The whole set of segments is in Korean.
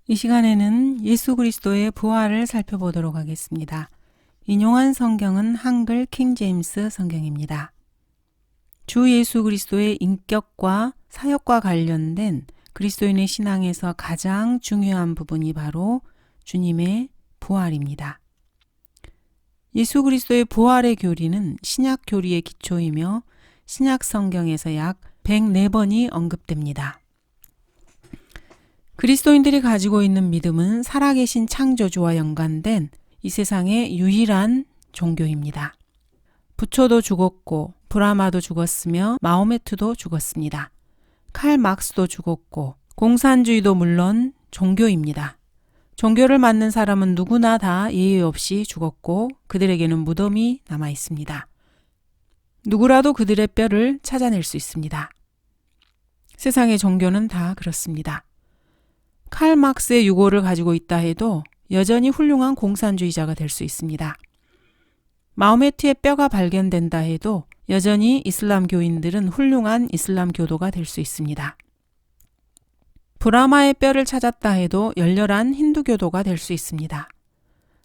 이 시간에는 예수 그리스도의 부활을 살펴보도록 하겠습니다. 인용한 성경은 한글 킹제임스 성경입니다. 주 예수 그리스도의 인격과 사역과 관련된 그리스도인의 신앙에서 가장 중요한 부분이 바로 주님의 부활입니다. 예수 그리스도의 부활의 교리는 신약 교리의 기초이며 신약 성경에서 약 104번이 언급됩니다. 그리스도인들이 가지고 있는 믿음은 살아계신 창조주와 연관된 이 세상의 유일한 종교입니다. 부초도 죽었고 브라마도 죽었으며 마호메트도 죽었습니다. 칼 막스도 죽었고 공산주의도 물론 종교입니다. 종교를 맡는 사람은 누구나 다 예외 없이 죽었고 그들에게는 무덤이 남아 있습니다. 누구라도 그들의 뼈를 찾아낼 수 있습니다. 세상의 종교는 다 그렇습니다. 칼 막스의 유고를 가지고 있다 해도 여전히 훌륭한 공산주의자가 될 수 있습니다. 마호메트의 뼈가 발견된다 해도 여전히 이슬람교인들은 훌륭한 이슬람 교도가 될 수 있습니다. 브라마의 뼈를 찾았다 해도 열렬한 힌두교도가 될 수 있습니다.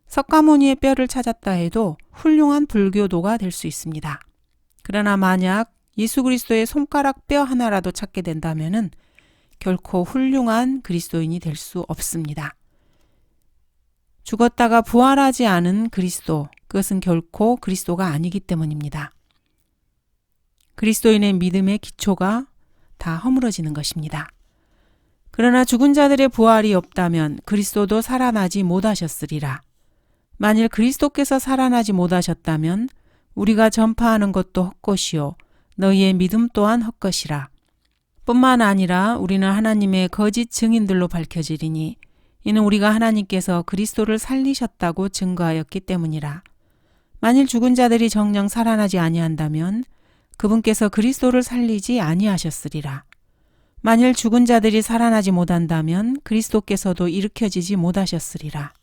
석가모니의 뼈를 찾았다 해도 훌륭한 불교도가 될 수 있습니다. 그러나 만약 예수 그리스도의 손가락 뼈 하나라도 찾게 된다면은 결코 훌륭한 그리스도인이 될 수 없습니다. 죽었다가 부활하지 않은 그리스도, 그것은 결코 그리스도가 아니기 때문입니다. 그리스도인의 믿음의 기초가 다 허물어지는 것입니다. 그러나 죽은 자들의 부활이 없다면 그리스도도 살아나지 못하셨으리라. 만일 그리스도께서 살아나지 못하셨다면 우리가 전파하는 것도 헛것이요 너희의 믿음 또한 헛것이라. 뿐만 아니라 우리는 하나님의 거짓 증인들로 밝혀지리니 이는 우리가 하나님께서 그리스도를 살리셨다고 증거하였기 때문이라. 만일 죽은 자들이 정녕 살아나지 아니한다면 그분께서 그리스도를 살리지 아니하셨으리라. 만일 죽은 자들이 살아나지 못한다면 그리스도께서도 일으켜지지 못하셨으리라.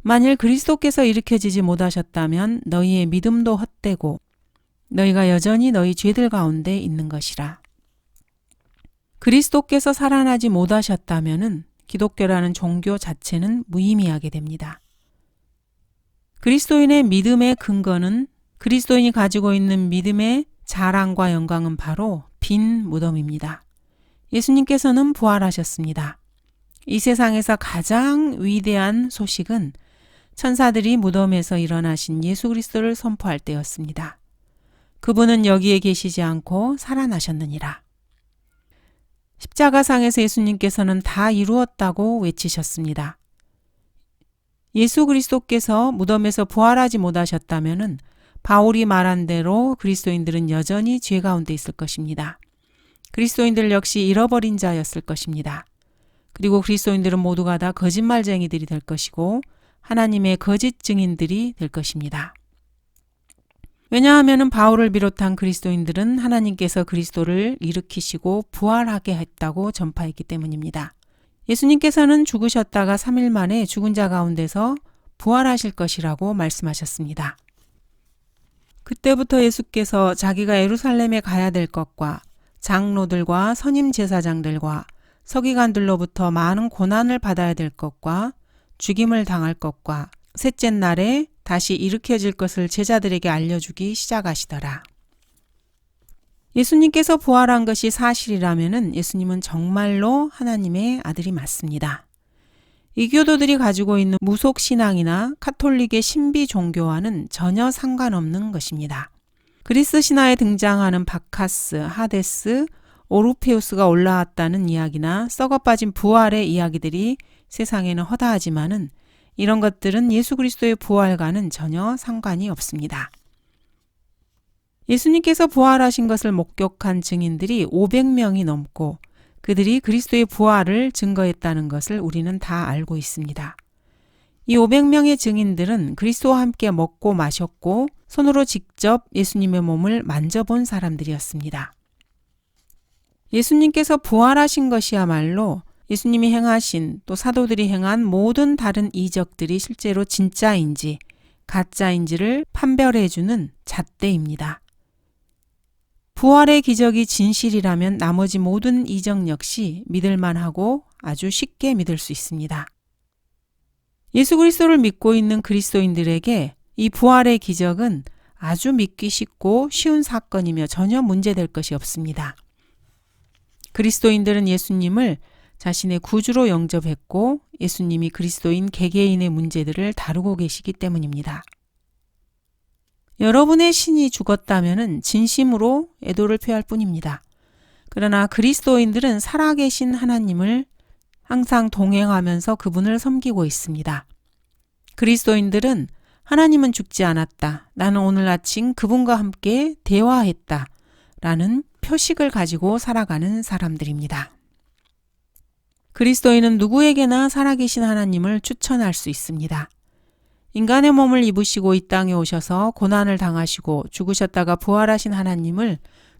만일 그리스도께서 일으켜지지 못하셨다면 너희의 믿음도 헛되고 너희가 여전히 너희 죄들 가운데 있는 것이라. 그리스도께서 살아나지 못하셨다면 기독교라는 종교 자체는 무의미하게 됩니다. 그리스도인의 믿음의 근거는 그리스도인이 가지고 있는 믿음의 자랑과 영광은 바로 빈 무덤입니다. 예수님께서는 부활하셨습니다. 이 세상에서 가장 위대한 소식은 천사들이 무덤에서 일어나신 예수 그리스도를 선포할 때였습니다. 그분은 여기에 계시지 않고 살아나셨느니라. 십자가상에서 예수님께서는 다 이루었다고 외치셨습니다. 예수 그리스도께서 무덤에서 부활하지 못하셨다면 바울이 말한 대로 그리스도인들은 여전히 죄 가운데 있을 것입니다. 그리스도인들 역시 잃어버린 자였을 것입니다. 그리고 그리스도인들은 모두가 다 거짓말쟁이들이 될 것이고 하나님의 거짓 증인들이 될 것입니다. 왜냐하면 바울을 비롯한 그리스도인들은 하나님께서 그리스도를 일으키시고 부활하게 했다고 전파했기 때문입니다. 예수님께서는 죽으셨다가 3일 만에 죽은 자 가운데서 부활하실 것이라고 말씀하셨습니다. 그때부터 예수께서 자기가 예루살렘에 가야 될 것과 장로들과 선임 제사장들과 서기관들로부터 많은 고난을 받아야 될 것과 죽임을 당할 것과 셋째 날에 다시 일으켜질 것을 제자들에게 알려주기 시작하시더라. 예수님께서 부활한 것이 사실이라면 예수님은 정말로 하나님의 아들이 맞습니다. 이교도들이 가지고 있는 무속신앙이나 카톨릭의 신비 종교와는 전혀 상관없는 것입니다. 그리스 신화에 등장하는 바카스, 하데스, 오르페우스가 올라왔다는 이야기나 썩어빠진 부활의 이야기들이 세상에는 허다하지만은 이런 것들은 예수 그리스도의 부활과는 전혀 상관이 없습니다. 예수님께서 부활하신 것을 목격한 증인들이 500명이 넘고 그들이 그리스도의 부활을 증거했다는 것을 우리는 다 알고 있습니다. 이 500명의 증인들은 그리스도와 함께 먹고 마셨고 손으로 직접 예수님의 몸을 만져본 사람들이었습니다. 예수님께서 부활하신 것이야말로 예수님이 행하신 또 사도들이 행한 모든 다른 이적들이 실제로 진짜인지 가짜인지를 판별해주는 잣대입니다. 부활의 기적이 진실이라면 나머지 모든 이적 역시 믿을만하고 아주 쉽게 믿을 수 있습니다. 예수 그리스도를 믿고 있는 그리스도인들에게 이 부활의 기적은 아주 믿기 쉽고 쉬운 사건이며 전혀 문제될 것이 없습니다. 그리스도인들은 예수님을 자신의 구주로 영접했고 예수님이 그리스도인 개개인의 문제들을 다루고 계시기 때문입니다. 여러분의 신이 죽었다면 진심으로 애도를 표할 뿐입니다. 그러나 그리스도인들은 살아계신 하나님을 항상 동행하면서 그분을 섬기고 있습니다. 그리스도인들은 하나님은 죽지 않았다. 나는 오늘 아침 그분과 함께 대화했다. 라는 표식을 가지고 살아가는 사람들입니다. 그리스도인은 누구에게나 살아계신 하나님을 추천할 수 있습니다. 인간의 몸을 입으시고 이 땅에 오셔서 고난을 당하시고 죽으셨다가 부활하신 하나님을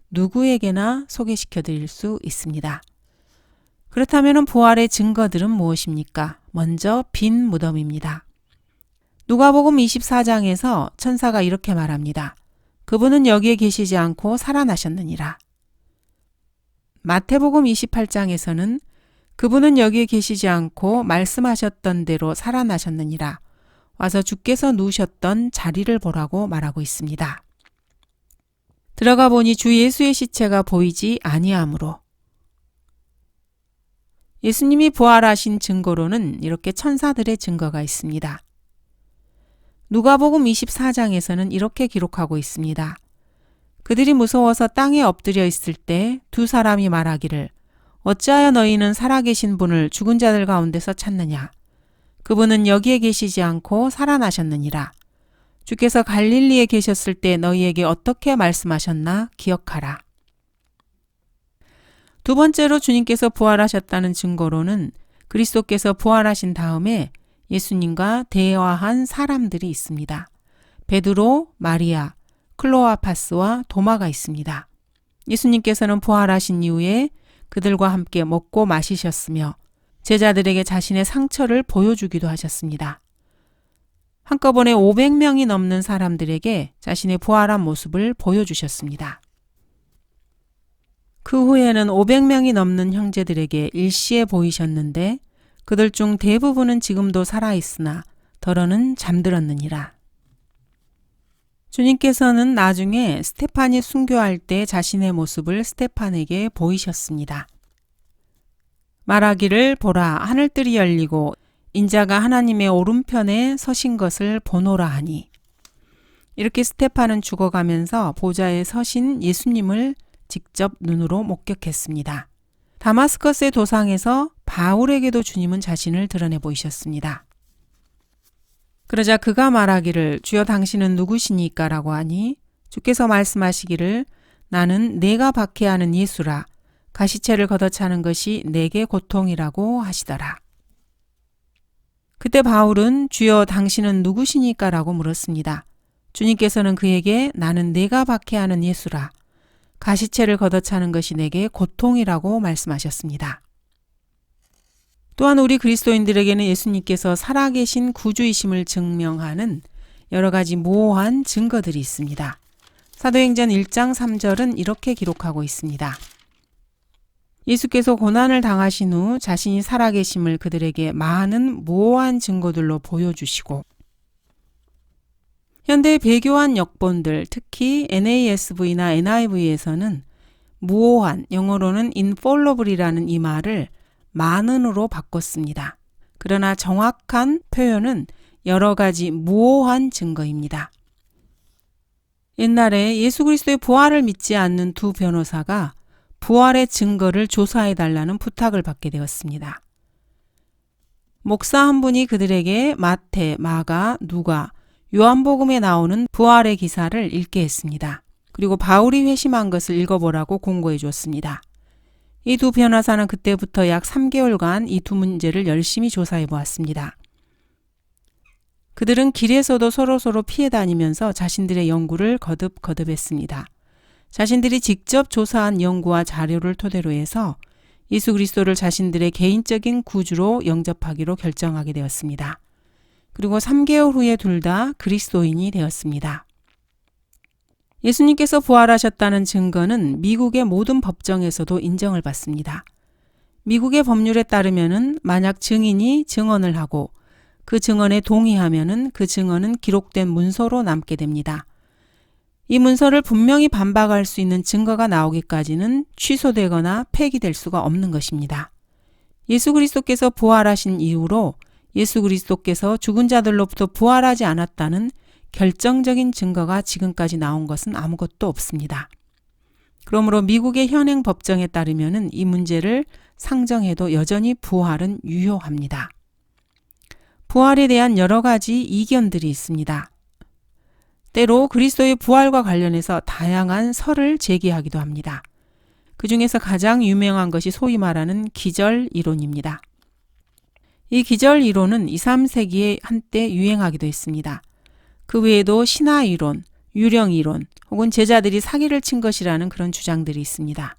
누구에게나 소개시켜 드릴 수 있습니다. 그렇다면 부활의 증거들은 무엇입니까? 먼저 빈 무덤입니다. 누가복음 24장에서 천사가 이렇게 말합니다. 그분은 여기에 계시지 않고 살아나셨느니라. 마태복음 28장에서는 그분은 여기에 계시지 않고 말씀하셨던 대로 살아나셨느니라. 와서 주께서 누우셨던 자리를 보라고 말하고 있습니다. 들어가 보니 주 예수의 시체가 보이지 아니하므로 예수님이 부활하신 증거로는 이렇게 천사들의 증거가 있습니다. 누가복음 24장에서는 이렇게 기록하고 있습니다. 그들이 무서워서 땅에 엎드려 있을 때 두 사람이 말하기를 어찌하여 너희는 살아계신 분을 죽은 자들 가운데서 찾느냐? 그분은 여기에 계시지 않고 살아나셨느니라. 주께서 갈릴리에 계셨을 때 너희에게 어떻게 말씀하셨나 기억하라. 두 번째로 주님께서 부활하셨다는 증거로는 그리스도께서 부활하신 다음에 예수님과 대화한 사람들이 있습니다. 베드로, 마리아, 클로아파스와 도마가 있습니다. 예수님께서는 부활하신 이후에 그들과 함께 먹고 마시셨으며 제자들에게 자신의 상처를 보여주기도 하셨습니다. 한꺼번에 500명이 넘는 사람들에게 자신의 부활한 모습을 보여주셨습니다. 그 후에는 500명이 넘는 형제들에게 일시에 보이셨는데 그들 중 대부분은 지금도 살아있으나 더러는 잠들었느니라. 주님께서는 나중에 스테판이 순교할 때 자신의 모습을 스테판에게 보이셨습니다. 말하기를 보라 하늘뜰이 열리고 인자가 하나님의 오른편에 서신 것을 보노라 하니 이렇게 스테판은 죽어가면서 보좌에 서신 예수님을 직접 눈으로 목격했습니다. 다마스커스의 도상에서 바울에게도 주님은 자신을 드러내 보이셨습니다. 그러자 그가 말하기를 주여 당신은 누구시니까 라고 하니 주께서 말씀하시기를 나는 내가 박해하는 예수라 가시체를 걷어차는 것이 내게 고통이라고 하시더라. 그때 바울은 주여 당신은 누구시니까 라고 물었습니다. 주님께서는 그에게 나는 내가 박해하는 예수라 가시체를 걷어차는 것이 내게 고통이라고 말씀하셨습니다. 또한 우리 그리스도인들에게는 예수님께서 살아계신 구주이심을 증명하는 여러 가지 모호한 증거들이 있습니다. 사도행전 1장 3절은 이렇게 기록하고 있습니다. 예수께서 고난을 당하신 후 자신이 살아계심을 그들에게 많은 모호한 증거들로 보여주시고 현대의 배교한 역본들, 특히 NASV나 NIV에서는 무오한, 영어로는 infallible이라는 이 말을 많은으로 바꿨습니다. 그러나 정확한 표현은 여러 가지 무오한 증거입니다. 옛날에 예수 그리스도의 부활을 믿지 않는 두 변호사가 부활의 증거를 조사해달라는 부탁을 받게 되었습니다. 목사 한 분이 그들에게 마태, 마가, 누가, 요한복음에 나오는 부활의 기사를 읽게 했습니다. 그리고 바울이 회심한 것을 읽어보라고 공고해 줬습니다. 이 두 변호사는 그때부터 약 3개월간 이 두 문제를 열심히 조사해 보았습니다. 그들은 길에서도 서로서로 피해 다니면서 자신들의 연구를 거듭했습니다. 자신들이 직접 조사한 연구와 자료를 토대로 해서 예수 그리스도를 자신들의 개인적인 구주로 영접하기로 결정하게 되었습니다. 그리고 3개월 후에 둘 다 그리스도인이 되었습니다. 예수님께서 부활하셨다는 증거는 미국의 모든 법정에서도 인정을 받습니다. 미국의 법률에 따르면은 만약 증인이 증언을 하고 그 증언에 동의하면은 그 증언은 기록된 문서로 남게 됩니다. 이 문서를 분명히 반박할 수 있는 증거가 나오기까지는 취소되거나 폐기될 수가 없는 것입니다. 예수 그리스도께서 부활하신 이후로 예수 그리스도께서 죽은 자들로부터 부활하지 않았다는 결정적인 증거가 지금까지 나온 것은 아무것도 없습니다. 그러므로 미국의 현행 법정에 따르면 이 문제를 상정해도 여전히 부활은 유효합니다. 부활에 대한 여러 가지 이견들이 있습니다. 때로 그리스도의 부활과 관련해서 다양한 설을 제기하기도 합니다. 그 중에서 가장 유명한 것이 소위 말하는 기절 이론입니다. 이 기절 이론은 2, 3세기에 한때 유행하기도 했습니다. 그 외에도 신화 이론, 유령 이론, 혹은 제자들이 사기를 친 것이라는 그런 주장들이 있습니다.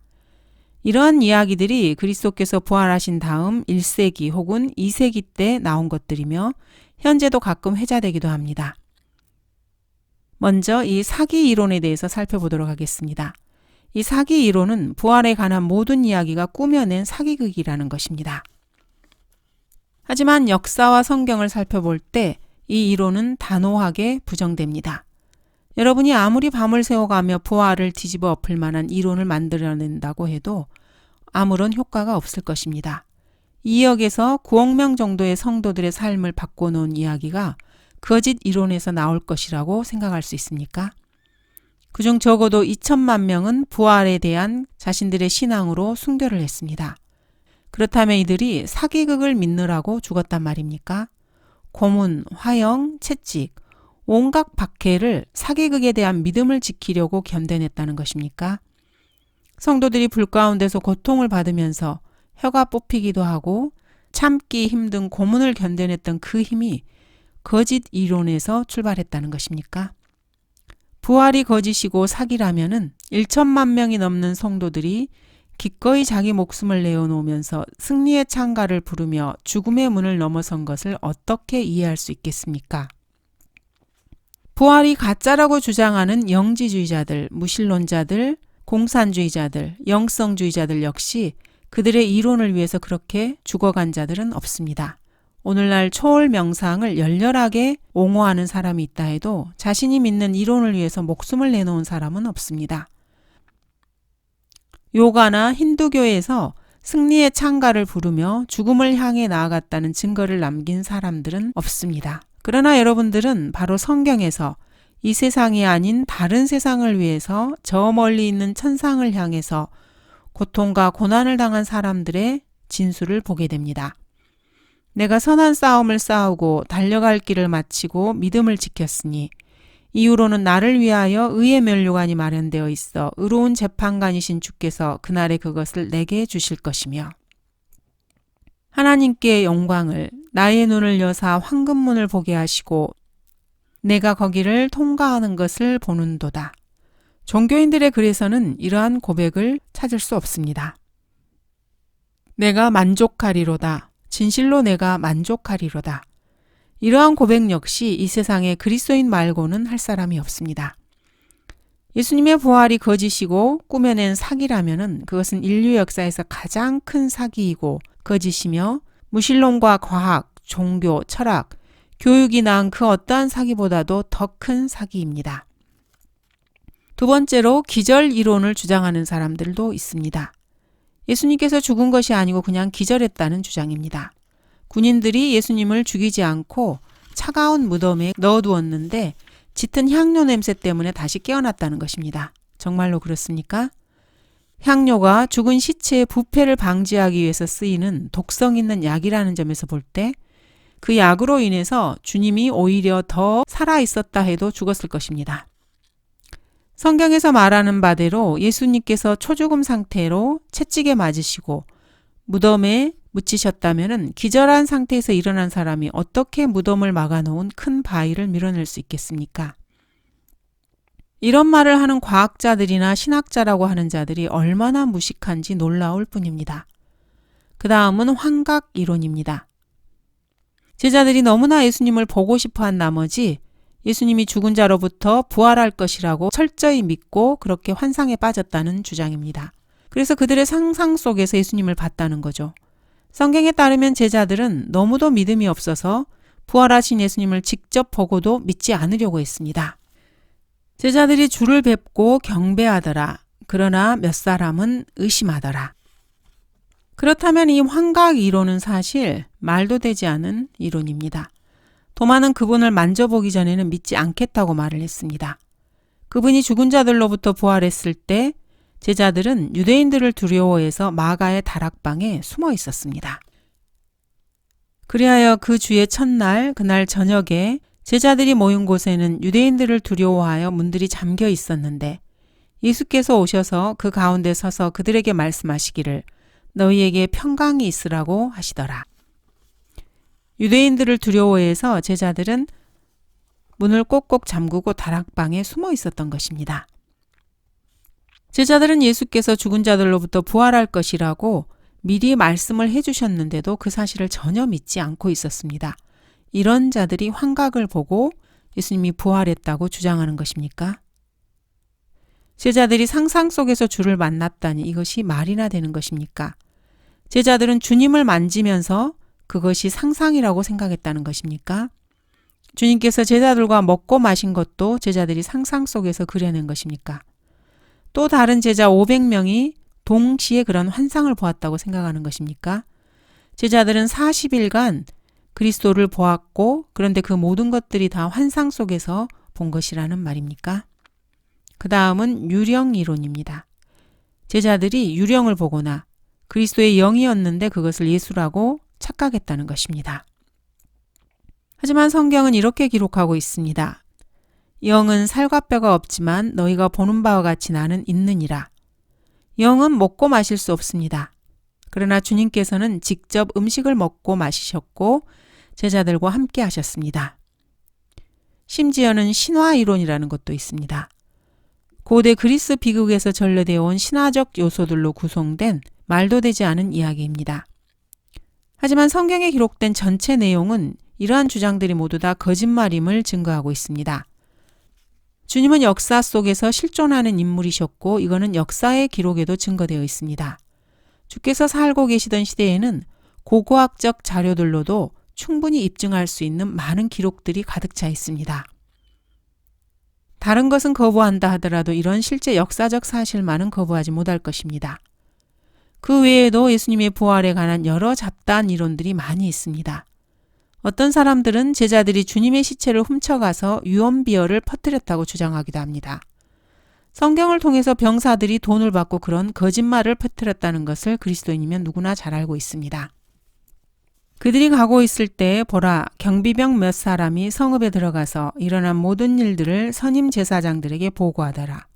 이러한 이야기들이 그리스도께서 부활하신 다음 1세기 혹은 2세기 때 나온 것들이며 현재도 가끔 회자되기도 합니다. 먼저 이 사기 이론에 대해서 살펴보도록 하겠습니다. 이 사기 이론은 부활에 관한 모든 이야기가 꾸며낸 사기극이라는 것입니다. 하지만 역사와 성경을 살펴볼 때 이 이론은 단호하게 부정됩니다. 여러분이 아무리 밤을 새워가며 부활을 뒤집어 엎을 만한 이론을 만들어낸다고 해도 아무런 효과가 없을 것입니다. 2억에서 9억 명 정도의 성도들의 삶을 바꿔놓은 이야기가 거짓 이론에서 나올 것이라고 생각할 수 있습니까? 그중 적어도 2천만 명은 부활에 대한 자신들의 신앙으로 순교를 했습니다. 그렇다면 이들이 사기극을 믿느라고 죽었단 말입니까? 고문, 화형, 채찍, 온갖 박해를 사기극에 대한 믿음을 지키려고 견뎌냈다는 것입니까? 성도들이 불 가운데서 고통을 받으면서 혀가 뽑히기도 하고 참기 힘든 고문을 견뎌냈던 그 힘이 거짓 이론에서 출발했다는 것입니까? 부활이 거짓이고 사기라면은 1천만 명이 넘는 성도들이 기꺼이 자기 목숨을 내어놓으면서 승리의 창가를 부르며 죽음의 문을 넘어선 것을 어떻게 이해할 수 있겠습니까? 부활이 가짜라고 주장하는 영지주의자들, 무신론자들, 공산주의자들, 영성주의자들 역시 그들의 이론을 위해서 그렇게 죽어간 자들은 없습니다. 오늘날 초월 명상을 열렬하게 옹호하는 사람이 있다 해도 자신이 믿는 이론을 위해서 목숨을 내놓은 사람은 없습니다. 요가나 힌두교에서 승리의 창가를 부르며 죽음을 향해 나아갔다는 증거를 남긴 사람들은 없습니다. 그러나 여러분들은 바로 성경에서 이 세상이 아닌 다른 세상을 위해서 저 멀리 있는 천상을 향해서 고통과 고난을 당한 사람들의 진술을 보게 됩니다. 내가 선한 싸움을 싸우고 달려갈 길을 마치고 믿음을 지켰으니 이후로는 나를 위하여 의의 면류관이 마련되어 있어 의로운 재판관이신 주께서 그날에 그것을 내게 주실 것이며 하나님께 영광을 나의 눈을 여사 황금문을 보게 하시고 내가 거기를 통과하는 것을 보는도다. 종교인들의 글에서는 이러한 고백을 찾을 수 없습니다. 내가 만족하리로다. 진실로 내가 만족하리로다. 이러한 고백 역시 이 세상에 그리스도인 말고는 할 사람이 없습니다. 예수님의 부활이 거짓이고 꾸며낸 사기라면은 그것은 인류 역사에서 가장 큰 사기이고 거짓이며 무신론과 과학, 종교, 철학, 교육이 낳은 그 어떠한 사기보다도 더 큰 사기입니다. 두 번째로 기절 이론을 주장하는 사람들도 있습니다. 예수님께서 죽은 것이 아니고 그냥 기절했다는 주장입니다. 군인들이 예수님을 죽이지 않고 차가운 무덤에 넣어두었는데 짙은 향료 냄새 때문에 다시 깨어났다는 것입니다. 정말로 그렇습니까? 향료가 죽은 시체의 부패를 방지하기 위해서 쓰이는 독성 있는 약이라는 점에서 볼 때 그 약으로 인해서 주님이 오히려 더 살아있었다 해도 죽었을 것입니다. 성경에서 말하는 바대로 예수님께서 초죽음 상태로 채찍에 맞으시고 무덤에 묻히셨다면 기절한 상태에서 일어난 사람이 어떻게 무덤을 막아놓은 큰 바위를 밀어낼 수 있겠습니까? 이런 말을 하는 과학자들이나 신학자라고 하는 자들이 얼마나 무식한지 놀라울 뿐입니다. 그 다음은 환각 이론입니다. 제자들이 너무나 예수님을 보고 싶어한 나머지 예수님이 죽은 자로부터 부활할 것이라고 철저히 믿고 그렇게 환상에 빠졌다는 주장입니다. 그래서 그들의 상상 속에서 예수님을 봤다는 거죠. 성경에 따르면 제자들은 너무도 믿음이 없어서 부활하신 예수님을 직접 보고도 믿지 않으려고 했습니다. 제자들이 주를 뵙고 경배하더라. 그러나 몇 사람은 의심하더라. 그렇다면 이 환각 이론은 사실 말도 되지 않은 이론입니다. 도마는 그분을 만져보기 전에는 믿지 않겠다고 말을 했습니다. 그분이 죽은 자들로부터 부활했을 때 제자들은 유대인들을 두려워해서 마가의 다락방에 숨어 있었습니다. 그리하여 그 주의 첫날 그날 저녁에 제자들이 모인 곳에는 유대인들을 두려워하여 문들이 잠겨 있었는데 예수께서 오셔서 그 가운데 서서 그들에게 말씀하시기를 너희에게 평강이 있으라고 하시더라. 유대인들을 두려워해서 제자들은 문을 꼭꼭 잠그고 다락방에 숨어 있었던 것입니다. 제자들은 예수께서 죽은 자들로부터 부활할 것이라고 미리 말씀을 해주셨는데도 그 사실을 전혀 믿지 않고 있었습니다. 이런 자들이 환각을 보고 예수님이 부활했다고 주장하는 것입니까? 제자들이 상상 속에서 주를 만났다니 이것이 말이나 되는 것입니까? 제자들은 주님을 만지면서 그것이 상상이라고 생각했다는 것입니까? 주님께서 제자들과 먹고 마신 것도 제자들이 상상 속에서 그려낸 것입니까? 또 다른 제자 500명이 동시에 그런 환상을 보았다고 생각하는 것입니까? 제자들은 40일간 그리스도를 보았고 그런데 그 모든 것들이 다 환상 속에서 본 것이라는 말입니까? 그 다음은 유령 이론입니다. 제자들이 유령을 보거나 그리스도의 영이었는데 그것을 예수라고 착각했다는 것입니다. 하지만 성경은 이렇게 기록하고 있습니다. 영은 살과 뼈가 없지만 너희가 보는 바와 같이 나는 있느니라. 영은 먹고 마실 수 없습니다. 그러나 주님께서는 직접 음식을 먹고 마시셨고 제자들과 함께 하셨습니다. 심지어는 신화 이론이라는 것도 있습니다. 고대 그리스 비극에서 전래되어 온 신화적 요소들로 구성된 말도 되지 않은 이야기입니다. 하지만 성경에 기록된 전체 내용은 이러한 주장들이 모두 다 거짓말임을 증거하고 있습니다. 주님은 역사 속에서 실존하는 인물이셨고 이거는 역사의 기록에도 증거되어 있습니다. 주께서 살고 계시던 시대에는 고고학적 자료들로도 충분히 입증할 수 있는 많은 기록들이 가득 차 있습니다. 다른 것은 거부한다 하더라도 이런 실제 역사적 사실만은 거부하지 못할 것입니다. 그 외에도 예수님의 부활에 관한 여러 잡다한 이론들이 많이 있습니다. 어떤 사람들은 제자들이 주님의 시체를 훔쳐가서 유언비어를 퍼뜨렸다고 주장하기도 합니다. 성경을 통해서 병사들이 돈을 받고 그런 거짓말을 퍼뜨렸다는 것을 그리스도인이면 누구나 잘 알고 있습니다. 그들이 가고 있을 때 보라 경비병 몇 사람이 성읍에 들어가서 일어난 모든 일들을 선임 제사장들에게 보고하더라.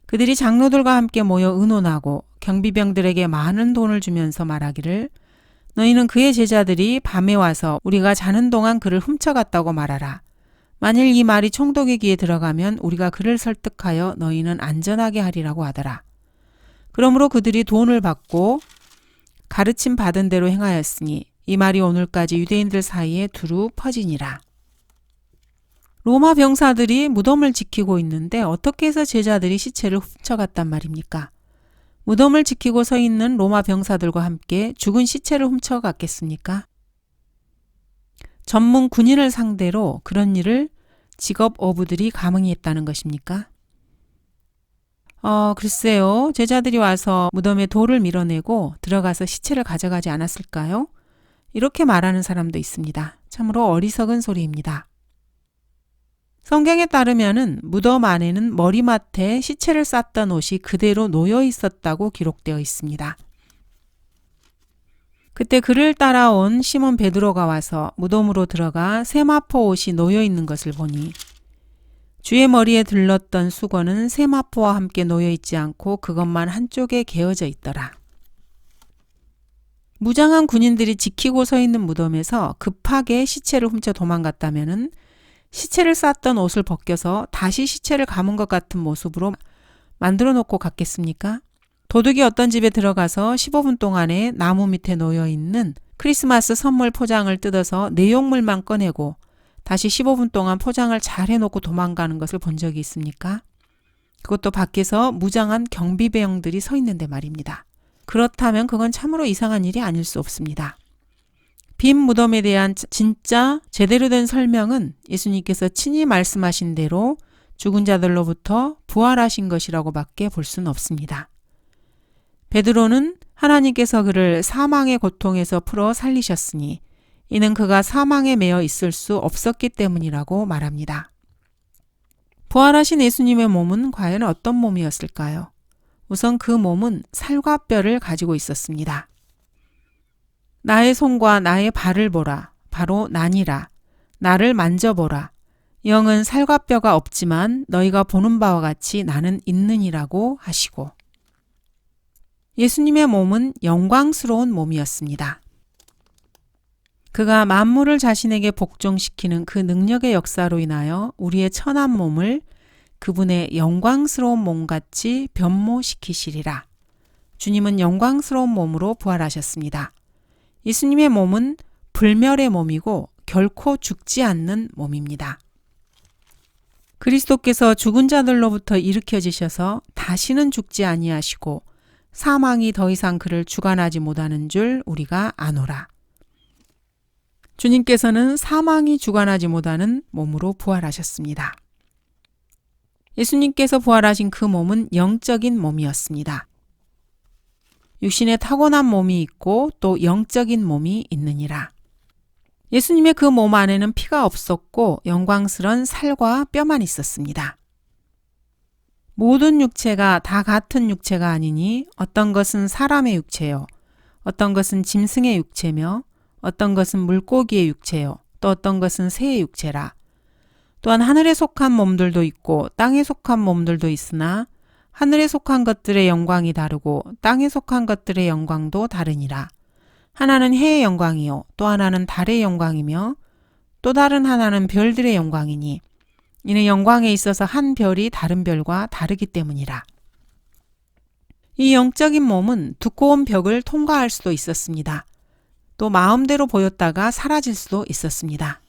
그들이 장로들과 함께 모여 의논하고 경비병들에게 많은 돈을 주면서 말하기를 너희는 그의 제자들이 밤에 와서 우리가 자는 동안 그를 훔쳐갔다고 말하라. 만일 이 말이 총독의 귀에 들어가면 우리가 그를 설득하여 너희는 안전하게 하리라고 하더라. 그러므로 그들이 돈을 받고 가르침 받은 대로 행하였으니 이 말이 오늘까지 유대인들 사이에 두루 퍼지니라. 로마 병사들이 무덤을 지키고 있는데 어떻게 해서 제자들이 시체를 훔쳐갔단 말입니까? 무덤을 지키고 서 있는 로마 병사들과 함께 죽은 시체를 훔쳐갔겠습니까? 전문 군인을 상대로 그런 일을 직업 어부들이 감행했다는 것입니까? 글쎄요. 제자들이 와서 무덤에 돌을 밀어내고 들어가서 시체를 가져가지 않았을까요? 이렇게 말하는 사람도 있습니다. 참으로 어리석은 소리입니다. 성경에 따르면은 무덤 안에는 머리맡에 시체를 쌌던 옷이 그대로 놓여 있었다고 기록되어 있습니다. 그때 그를 따라온 시몬 베드로가 와서 무덤으로 들어가 세마포 옷이 놓여 있는 것을 보니 주의 머리에 들렀던 수건은 세마포와 함께 놓여 있지 않고 그것만 한쪽에 개어져 있더라. 무장한 군인들이 지키고 서 있는 무덤에서 급하게 시체를 훔쳐 도망갔다면은 시체를 쌌던 옷을 벗겨서 다시 시체를 감은 것 같은 모습으로 만들어 놓고 갔겠습니까? 도둑이 어떤 집에 들어가서 15분 동안에 나무 밑에 놓여 있는 크리스마스 선물 포장을 뜯어서 내용물만 꺼내고 다시 15분 동안 포장을 잘 해놓고 도망가는 것을 본 적이 있습니까? 그것도 밖에서 무장한 경비병들이 서 있는데 말입니다. 그렇다면 그건 참으로 이상한 일이 아닐 수 없습니다. 빈 무덤에 대한 진짜 제대로 된 설명은 예수님께서 친히 말씀하신 대로 죽은 자들로부터 부활하신 것이라고 밖에 볼 수는 없습니다. 베드로는 하나님께서 그를 사망의 고통에서 풀어 살리셨으니 이는 그가 사망에 매여 있을 수 없었기 때문이라고 말합니다. 부활하신 예수님의 몸은 과연 어떤 몸이었을까요? 우선 그 몸은 살과 뼈를 가지고 있었습니다. 나의 손과 나의 발을 보라. 바로 나니라. 나를 만져보라. 영은 살과 뼈가 없지만 너희가 보는 바와 같이 나는 있느니라고 하시고, 예수님의 몸은 영광스러운 몸이었습니다. 그가 만물을 자신에게 복종시키는 그 능력의 역사로 인하여 우리의 천한 몸을 그분의 영광스러운 몸같이 변모시키시리라. 주님은 영광스러운 몸으로 부활하셨습니다. 예수님의 몸은 불멸의 몸이고 결코 죽지 않는 몸입니다. 그리스도께서 죽은 자들로부터 일으켜지셔서 다시는 죽지 아니하시고 사망이 더 이상 그를 주관하지 못하는 줄 우리가 아노라. 주님께서는 사망이 주관하지 못하는 몸으로 부활하셨습니다. 예수님께서 부활하신 그 몸은 영적인 몸이었습니다. 육신에 타고난 몸이 있고 또 영적인 몸이 있느니라. 예수님의 그 몸 안에는 피가 없었고 영광스런 살과 뼈만 있었습니다. 모든 육체가 다 같은 육체가 아니니 어떤 것은 사람의 육체요, 어떤 것은 짐승의 육체며 어떤 것은 물고기의 육체요, 또 어떤 것은 새의 육체라. 또한 하늘에 속한 몸들도 있고 땅에 속한 몸들도 있으나 하늘에 속한 것들의 영광이 다르고 땅에 속한 것들의 영광도 다르니라. 하나는 해의 영광이요, 또 하나는 달의 영광이며 또 다른 하나는 별들의 영광이니 이는 영광에 있어서 한 별이 다른 별과 다르기 때문이라. 이 영적인 몸은 두꺼운 벽을 통과할 수도 있었습니다. 또 마음대로 보였다가 사라질 수도 있었습니다.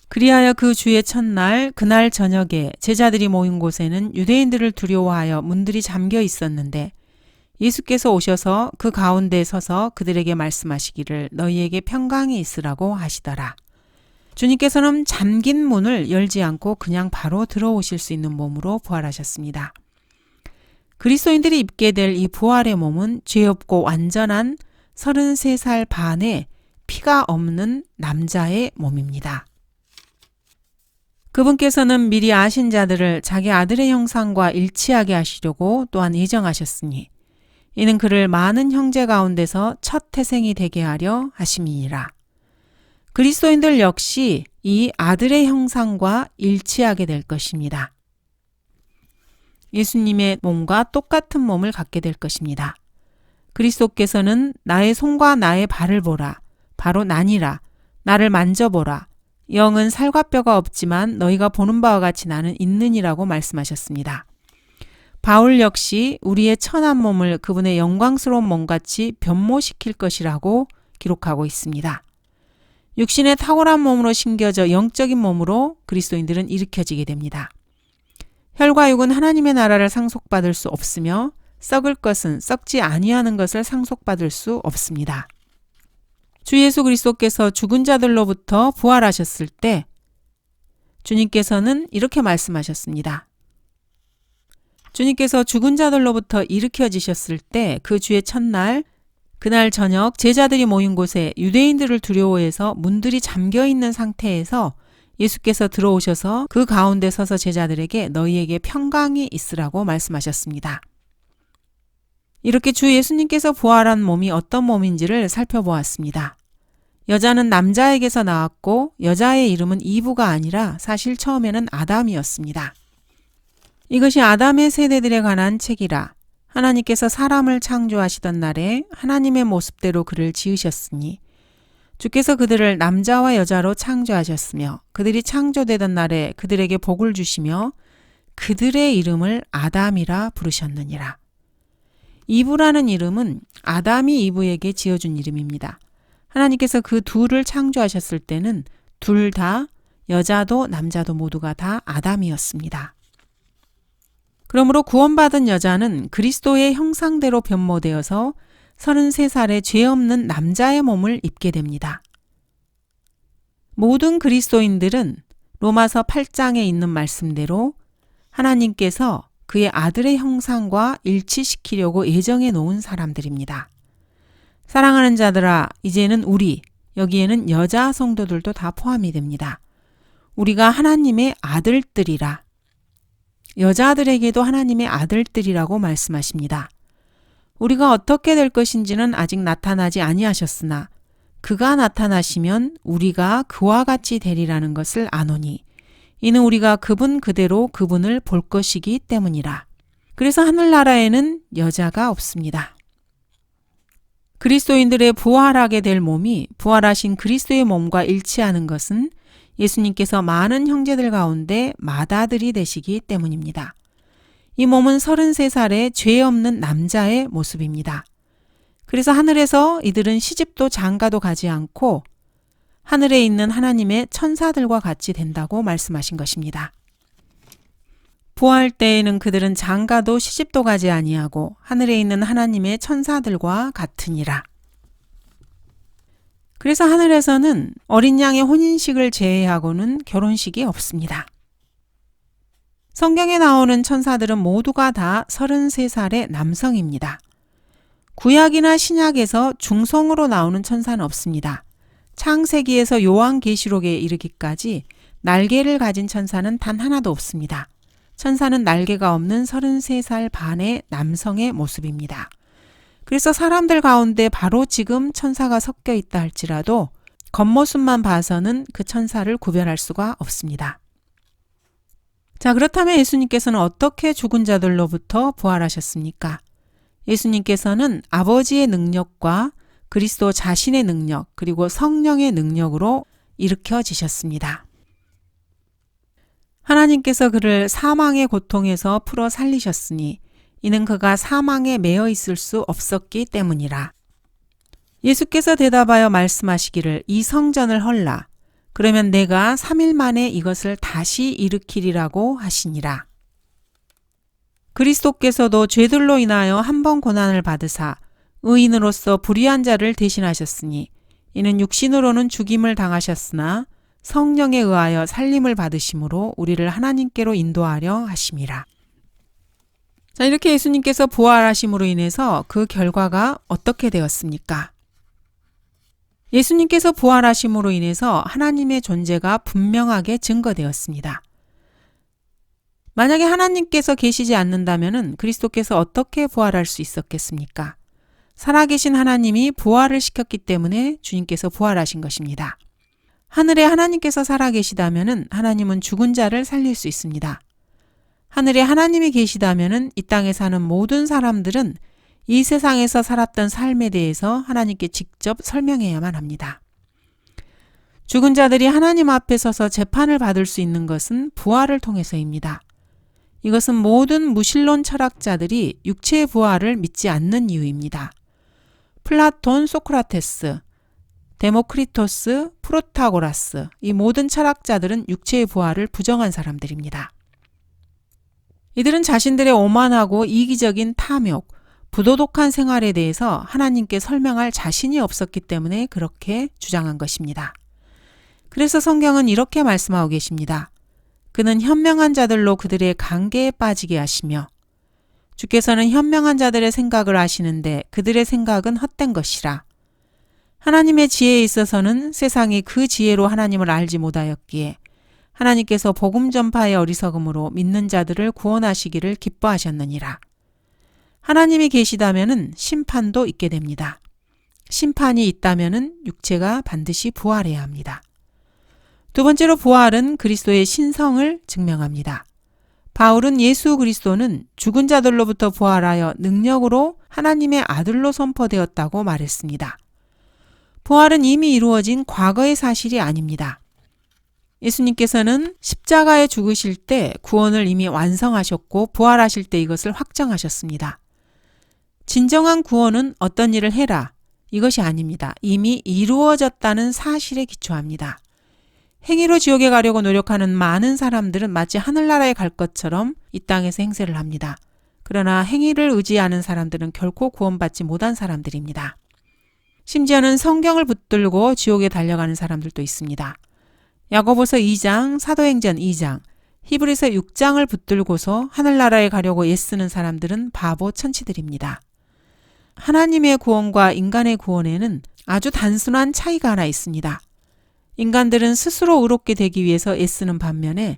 그리하여 그 주의 첫날 그날 저녁에 제자들이 모인 곳에는 유대인들을 두려워하여 문들이 잠겨 있었는데 예수께서 오셔서 그 가운데 서서 그들에게 말씀하시기를 너희에게 평강이 있으라고 하시더라. 주님께서는 잠긴 문을 열지 않고 그냥 바로 들어오실 수 있는 몸으로 부활하셨습니다. 그리스도인들이 입게 될 이 부활의 몸은 죄 없고 완전한 33살 반의 피가 없는 남자의 몸입니다. 그분께서는 미리 아신 자들을 자기 아들의 형상과 일치하게 하시려고 또한 예정하셨으니 이는 그를 많은 형제 가운데서 첫 태생이 되게 하려 하심이니라. 그리스도인들 역시 이 아들의 형상과 일치하게 될 것입니다. 예수님의 몸과 똑같은 몸을 갖게 될 것입니다. 그리스도께서는 나의 손과 나의 발을 보라. 바로 나니라. 나를 만져보라. 영은 살과 뼈가 없지만 너희가 보는 바와 같이 나는 있느니라고 말씀하셨습니다. 바울 역시 우리의 천한 몸을 그분의 영광스러운 몸같이 변모시킬 것이라고 기록하고 있습니다. 육신의 탁월한 몸으로 심겨져 영적인 몸으로 그리스도인들은 일으켜지게 됩니다. 혈과 육은 하나님의 나라를 상속받을 수 없으며 썩을 것은 썩지 아니하는 것을 상속받을 수 없습니다. 주 예수 그리스도께서 죽은 자들로부터 부활하셨을 때 주님께서는 이렇게 말씀하셨습니다. 주님께서 죽은 자들로부터 일으켜지셨을 때 그 주의 첫날 그날 저녁 제자들이 모인 곳에 유대인들을 두려워해서 문들이 잠겨있는 상태에서 예수께서 들어오셔서 그 가운데 서서 제자들에게 너희에게 평강이 있으라고 말씀하셨습니다. 이렇게 주 예수님께서 부활한 몸이 어떤 몸인지를 살펴보았습니다. 여자는 남자에게서 나왔고 여자의 이름은 이브가 아니라 사실 처음에는 아담이었습니다. 이것이 아담의 세대들에 관한 책이라. 하나님께서 사람을 창조하시던 날에 하나님의 모습대로 그를 지으셨으니 주께서 그들을 남자와 여자로 창조하셨으며 그들이 창조되던 날에 그들에게 복을 주시며 그들의 이름을 아담이라 부르셨느니라. 이브라는 이름은 아담이 이브에게 지어준 이름입니다. 하나님께서 그 둘을 창조하셨을 때는 둘 다 여자도 남자도 모두가 다 아담이었습니다. 그러므로 구원받은 여자는 그리스도의 형상대로 변모되어서 33살의 죄 없는 남자의 몸을 입게 됩니다. 모든 그리스도인들은 로마서 8장에 있는 말씀대로 하나님께서 그의 아들의 형상과 일치시키려고 예정해 놓은 사람들입니다. 사랑하는 자들아, 이제는 우리, 여기에는 여자 성도들도 다 포함이 됩니다. 우리가 하나님의 아들들이라. 여자들에게도 하나님의 아들들이라고 말씀하십니다. 우리가 어떻게 될 것인지는 아직 나타나지 아니하셨으나 그가 나타나시면 우리가 그와 같이 되리라는 것을 아노니 이는 우리가 그분 그대로 그분을 볼 것이기 때문이라. 그래서 하늘나라에는 여자가 없습니다. 그리스도인들의 부활하게 될 몸이 부활하신 그리스도의 몸과 일치하는 것은 예수님께서 많은 형제들 가운데 맏아들이 되시기 때문입니다. 이 몸은 33살의 죄 없는 남자의 모습입니다. 그래서 하늘에서 이들은 시집도 장가도 가지 않고 하늘에 있는 하나님의 천사들과 같이 된다고 말씀하신 것입니다. 부활 때에는 그들은 장가도 시집도 가지 아니하고 하늘에 있는 하나님의 천사들과 같으니라. 그래서 하늘에서는 어린 양의 혼인식을 제외하고는 결혼식이 없습니다. 성경에 나오는 천사들은 모두가 다 33살의 남성입니다. 구약이나 신약에서 중성으로 나오는 천사는 없습니다. 창세기에서 요한계시록에 이르기까지 날개를 가진 천사는 단 하나도 없습니다. 천사는 날개가 없는 33살 반의 남성의 모습입니다. 그래서 사람들 가운데 바로 지금 천사가 섞여 있다 할지라도 겉모습만 봐서는 그 천사를 구별할 수가 없습니다. 자, 그렇다면 예수님께서는 어떻게 죽은 자들로부터 부활하셨습니까? 예수님께서는 아버지의 능력과 그리스도 자신의 능력 그리고 성령의 능력으로 일으켜지셨습니다. 하나님께서 그를 사망의 고통에서 풀어 살리셨으니 이는 그가 사망에 매여 있을 수 없었기 때문이라. 예수께서 대답하여 말씀하시기를 이 성전을 헐라. 그러면 내가 3일 만에 이것을 다시 일으키리라고 하시니라. 그리스도께서도 죄들로 인하여 한 번 고난을 받으사 의인으로서 불의한 자를 대신하셨으니 이는 육신으로는 죽임을 당하셨으나 성령에 의하여 살림을 받으심으로 우리를 하나님께로 인도하려 하심이라. 자, 이렇게 예수님께서 부활하심으로 인해서 그 결과가 어떻게 되었습니까? 예수님께서 부활하심으로 인해서 하나님의 존재가 분명하게 증거되었습니다. 만약에 하나님께서 계시지 않는다면 그리스도께서 어떻게 부활할 수 있었겠습니까? 살아계신 하나님이 부활을 시켰기 때문에 주님께서 부활하신 것입니다. 하늘에 하나님께서 살아계시다면 하나님은 죽은 자를 살릴 수 있습니다. 하늘에 하나님이 계시다면 이 땅에 사는 모든 사람들은 이 세상에서 살았던 삶에 대해서 하나님께 직접 설명해야만 합니다. 죽은 자들이 하나님 앞에 서서 재판을 받을 수 있는 것은 부활을 통해서입니다. 이것은 모든 무신론 철학자들이 육체의 부활을 믿지 않는 이유입니다. 플라톤, 소크라테스, 데모크리토스, 프로타고라스, 이 모든 철학자들은 육체의 부활을 부정한 사람들입니다. 이들은 자신들의 오만하고 이기적인 탐욕, 부도덕한 생활에 대해서 하나님께 설명할 자신이 없었기 때문에 그렇게 주장한 것입니다. 그래서 성경은 이렇게 말씀하고 계십니다. 그는 현명한 자들로 그들의 관계에 빠지게 하시며 주께서는 현명한 자들의 생각을 아시는데 그들의 생각은 헛된 것이라. 하나님의 지혜에 있어서는 세상이 그 지혜로 하나님을 알지 못하였기에 하나님께서 복음 전파의 어리석음으로 믿는 자들을 구원하시기를 기뻐하셨느니라. 하나님이 계시다면 심판도 있게 됩니다. 심판이 있다면 육체가 반드시 부활해야 합니다. 두 번째로 부활은 그리스도의 신성을 증명합니다. 바울은 예수 그리스도는 죽은 자들로부터 부활하여 능력으로 하나님의 아들로 선포되었다고 말했습니다. 부활은 이미 이루어진 과거의 사실이 아닙니다. 예수님께서는 십자가에 죽으실 때 구원을 이미 완성하셨고 부활하실 때 이것을 확정하셨습니다. 진정한 구원은 어떤 일을 해라. 이것이 아닙니다. 이미 이루어졌다는 사실에 기초합니다. 행위로 지옥에 가려고 노력하는 많은 사람들은 마치 하늘나라에 갈 것처럼 이 땅에서 행세를 합니다. 그러나 행위를 의지하는 사람들은 결코 구원받지 못한 사람들입니다. 심지어는 성경을 붙들고 지옥에 달려가는 사람들도 있습니다. 야고보서 2장, 사도행전 2장, 히브리서 6장을 붙들고서 하늘나라에 가려고 애쓰는 사람들은 바보 천치들입니다. 하나님의 구원과 인간의 구원에는 아주 단순한 차이가 하나 있습니다. 인간들은 스스로 의롭게 되기 위해서 애쓰는 반면에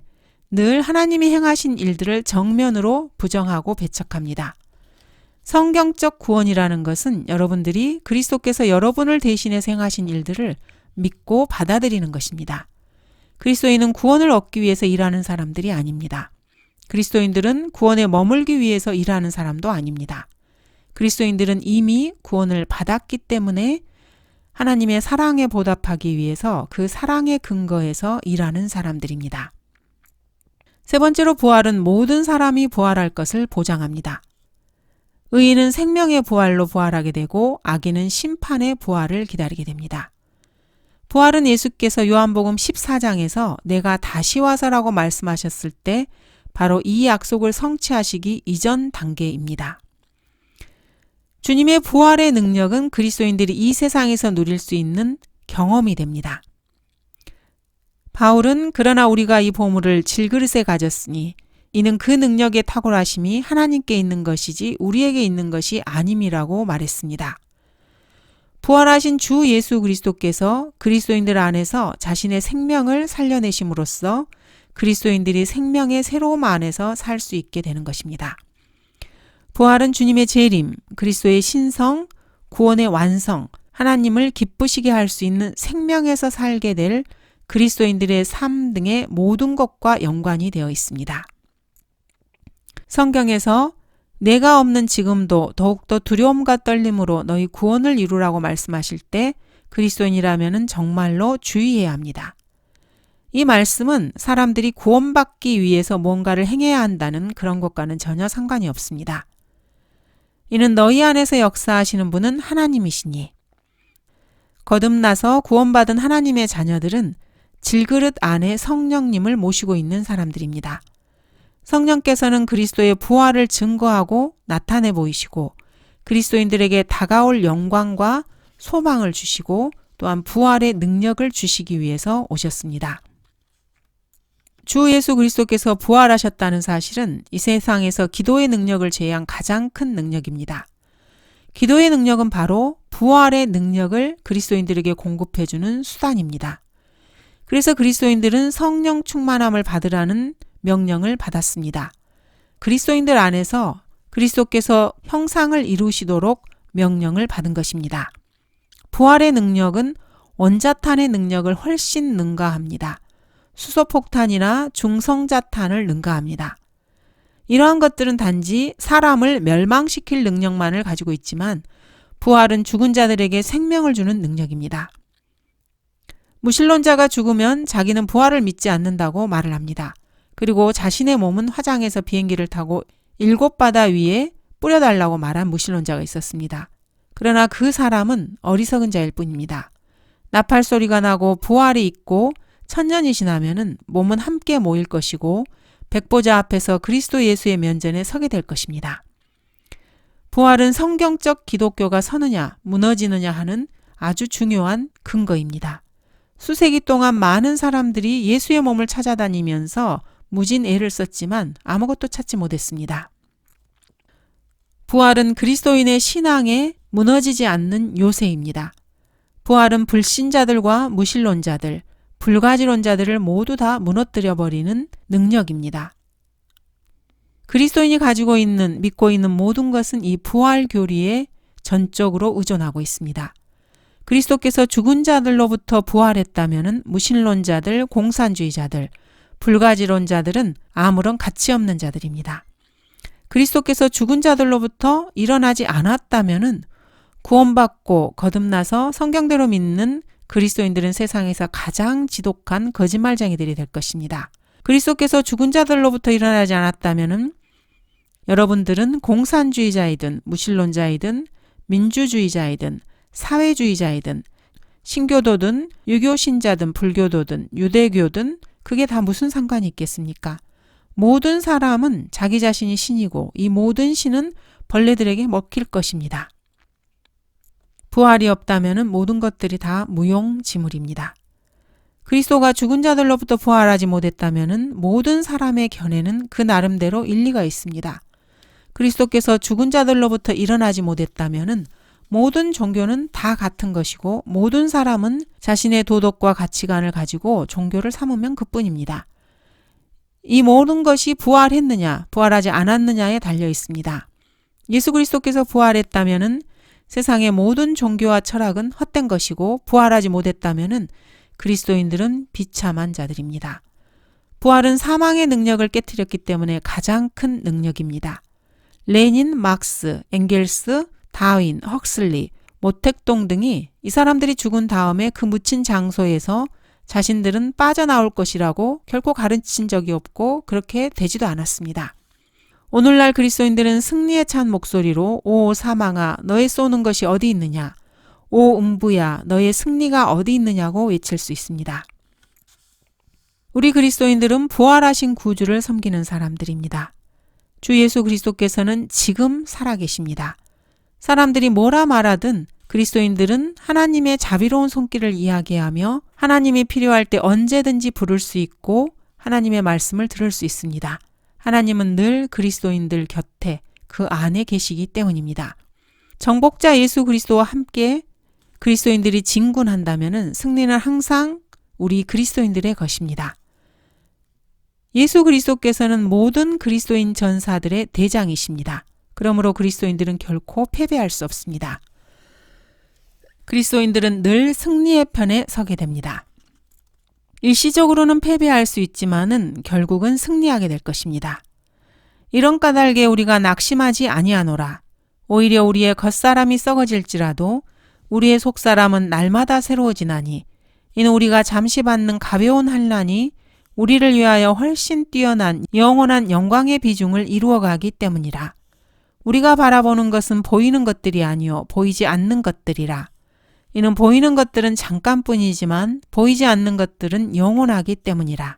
늘 하나님이 행하신 일들을 정면으로 부정하고 배척합니다. 성경적 구원이라는 것은 여러분들이 그리스도께서 여러분을 대신해서 행하신 일들을 믿고 받아들이는 것입니다. 그리스도인은 구원을 얻기 위해서 일하는 사람들이 아닙니다. 그리스도인들은 구원에 머물기 위해서 일하는 사람도 아닙니다. 그리스도인들은 이미 구원을 받았기 때문에 하나님의 사랑에 보답하기 위해서 그 사랑의 근거에서 일하는 사람들입니다. 세 번째로 부활은 모든 사람이 부활할 것을 보장합니다. 의인은 생명의 부활로 부활하게 되고 악인은 심판의 부활을 기다리게 됩니다. 부활은 예수께서 요한복음 14장에서 내가 다시 와서라고 말씀하셨을 때 바로 이 약속을 성취하시기 이전 단계입니다. 주님의 부활의 능력은 그리스도인들이 이 세상에서 누릴 수 있는 경험이 됩니다. 바울은 그러나 우리가 이 보물을 질그릇에 가졌으니 이는 그 능력의 탁월하심이 하나님께 있는 것이지 우리에게 있는 것이 아님이라고 말했습니다. 부활하신 주 예수 그리스도께서 그리스도인들 안에서 자신의 생명을 살려내심으로써 그리스도인들이 생명의 새로움 안에서 살 수 있게 되는 것입니다. 부활은 주님의 재림, 그리스도의 신성, 구원의 완성, 하나님을 기쁘시게 할 수 있는 생명에서 살게 될 그리스도인들의 삶 등의 모든 것과 연관이 되어 있습니다. 성경에서 내가 없는 지금도 더욱더 두려움과 떨림으로 너희 구원을 이루라고 말씀하실 때 그리스도인이라면 정말로 주의해야 합니다. 이 말씀은 사람들이 구원받기 위해서 뭔가를 행해야 한다는 그런 것과는 전혀 상관이 없습니다. 이는 너희 안에서 역사하시는 분은 하나님이시니 거듭나서 구원받은 하나님의 자녀들은 질그릇 안에 성령님을 모시고 있는 사람들입니다. 성령께서는 그리스도의 부활을 증거하고 나타내 보이시고 그리스도인들에게 다가올 영광과 소망을 주시고 또한 부활의 능력을 주시기 위해서 오셨습니다. 주 예수 그리스도께서 부활하셨다는 사실은 이 세상에서 기도의 능력을 제외한 가장 큰 능력입니다. 기도의 능력은 바로 부활의 능력을 그리스도인들에게 공급해주는 수단입니다. 그래서 그리스도인들은 성령 충만함을 받으라는 명령을 받았습니다. 그리스도인들 안에서 그리스도께서 형상을 이루시도록 명령을 받은 것입니다. 부활의 능력은 원자탄의 능력을 훨씬 능가합니다. 수소폭탄이나 중성자탄을 능가합니다. 이러한 것들은 단지 사람을 멸망시킬 능력만을 가지고 있지만 부활은 죽은 자들에게 생명을 주는 능력입니다. 무신론자가 죽으면 자기는 부활을 믿지 않는다고 말을 합니다. 그리고 자신의 몸은 화장해서 비행기를 타고 7바다 위에 뿌려달라고 말한 무신론자가 있었습니다. 그러나 그 사람은 어리석은 자일 뿐입니다. 나팔 소리가 나고 부활이 있고 천년이 지나면은 몸은 함께 모일 것이고 백보자 앞에서 그리스도 예수의 면전에 서게 될 것입니다. 부활은 성경적 기독교가 서느냐 무너지느냐 하는 아주 중요한 근거입니다. 수세기 동안 많은 사람들이 예수의 몸을 찾아다니면서 무진 애를 썼지만 아무것도 찾지 못했습니다. 부활은 그리스도인의 신앙에 무너지지 않는 요새입니다. 부활은 불신자들과 무신론자들, 불가지론자들을 모두 다 무너뜨려버리는 능력입니다. 그리스도인이 가지고 있는, 믿고 있는 모든 것은 이 부활 교리에 전적으로 의존하고 있습니다. 그리스도께서 죽은 자들로부터 부활했다면 무신론자들, 공산주의자들, 불가지론자들은 아무런 가치 없는 자들입니다. 그리스도께서 죽은 자들로부터 일어나지 않았다면 구원받고 거듭나서 성경대로 믿는 그리스도인들은 세상에서 가장 지독한 거짓말쟁이들이 될 것입니다. 그리스도께서 죽은 자들로부터 일어나지 않았다면 여러분들은 공산주의자이든 무신론자이든 민주주의자이든 사회주의자이든 신교도든 유교 신자든 불교도든 유대교든 그게 다 무슨 상관이 있겠습니까? 모든 사람은 자기 자신이 신이고 이 모든 신은 벌레들에게 먹힐 것입니다. 부활이 없다면 모든 것들이 다 무용지물입니다. 그리스도가 죽은 자들로부터 부활하지 못했다면 모든 사람의 견해는 그 나름대로 일리가 있습니다. 그리스도께서 죽은 자들로부터 일어나지 못했다면 모든 종교는 다 같은 것이고 모든 사람은 자신의 도덕과 가치관을 가지고 종교를 삼으면 그뿐입니다. 이 모든 것이 부활했느냐, 부활하지 않았느냐에 달려 있습니다. 예수 그리스도께서 부활했다면 세상의 모든 종교와 철학은 헛된 것이고 부활하지 못했다면 그리스도인들은 비참한 자들입니다. 부활은 사망의 능력을 깨트렸기 때문에 가장 큰 능력입니다. 레닌, 막스, 엥겔스, 다윈, 헉슬리, 모택동 등이 이 사람들이 죽은 다음에 그 묻힌 장소에서 자신들은 빠져나올 것이라고 결코 가르친 적이 없고 그렇게 되지도 않았습니다. 오늘날 그리스도인들은 승리에 찬 목소리로 오 사망아 너의 쏘는 것이 어디 있느냐, 오 음부야 너의 승리가 어디 있느냐고 외칠 수 있습니다. 우리 그리스도인들은 부활하신 구주를 섬기는 사람들입니다. 주 예수 그리스도께서는 지금 살아계십니다. 사람들이 뭐라 말하든 그리스도인들은 하나님의 자비로운 손길을 이야기하며 하나님이 필요할 때 언제든지 부를 수 있고 하나님의 말씀을 들을 수 있습니다. 하나님은 늘 그리스도인들 곁에 그 안에 계시기 때문입니다. 정복자 예수 그리스도와 함께 그리스도인들이 진군한다면 승리는 항상 우리 그리스도인들의 것입니다. 예수 그리스도께서는 모든 그리스도인 전사들의 대장이십니다. 그러므로 그리스도인들은 결코 패배할 수 없습니다. 그리스도인들은 늘 승리의 편에 서게 됩니다. 일시적으로는 패배할 수 있지만은 결국은 승리하게 될 것입니다. 이런 까닭에 우리가 낙심하지 아니하노라. 오히려 우리의 겉사람이 썩어질지라도 우리의 속사람은 날마다 새로워지나니 이는 우리가 잠시 받는 가벼운 환난이 우리를 위하여 훨씬 뛰어난 영원한 영광의 비중을 이루어가기 때문이라. 우리가 바라보는 것은 보이는 것들이 아니요 보이지 않는 것들이라. 이는 보이는 것들은 잠깐뿐이지만 보이지 않는 것들은 영원하기 때문이라.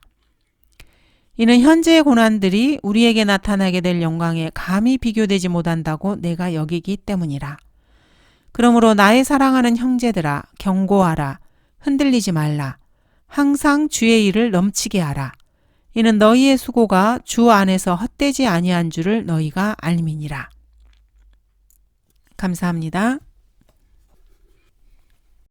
이는 현재의 고난들이 우리에게 나타나게 될 영광에 감히 비교되지 못한다고 내가 여기기 때문이라. 그러므로 나의 사랑하는 형제들아 경고하라. 흔들리지 말라. 항상 주의 일을 넘치게 하라. 이는 너희의 수고가 주 안에서 헛되지 아니한 줄을 너희가 알미니라. 감사합니다.